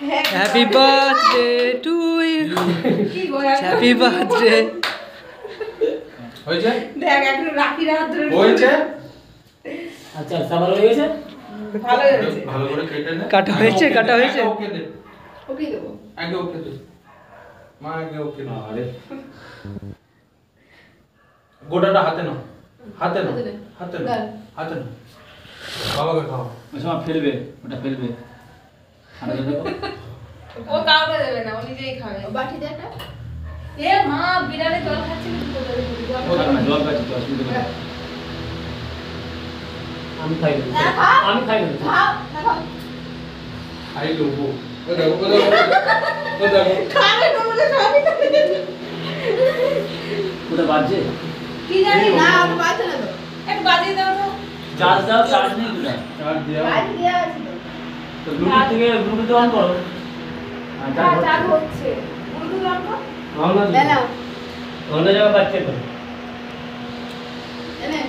Happy birthday to you, happy birthday. হয়েছে? দেখ একটু রাখি রাত ধরে হয়েছে? আচ্ছা সাবার হয়ে গেছে, ভালো হয়েছে। ভালো করে কেটে নে। কাটা হয়েছে, কাটা হয়েছে। ওকে দে, ওকে দেবো। আগে ওকে দে। মা আগে ওকে না। আরে গোটাটা হাতে নাও, হাতে নাও, হাতে নে। হাতে নাও, দাও। হাতে নাও। বাবাকে খাও। ওসব ফেলবে, ওটা ফেলবে। আর দেখো ও কাউকে দেবে না, ও নিজেই খাবে। বাটি দে একটা। এ মা বিড়ালে জল খাচ্ছে কি করে না, জল খাচ্ছি তো অসুবিধা নেই। আমি খাই না, না, খা। আমি খাই না। খাও না খাও। আই লোবো। ও দেখো, ও দেখো, ও দেখো। খাবে তোমাদের সবই তো। ওটা বাজছে, কি জানি না, আমি বাজে না তো। একটু বাজিয়ে দাও তো। চার্জ দাও, চার্জ নেই ওটা। চার দিয়া। বাজি দেওয়া আছে তো। তো ব্লুটুথ থেকে ব্লুটুথ অন করো। আর চার হচ্ছে। ব্লুটুথ অন কর। অন না, না অন্য জায়গায় বাজছে তো। এনে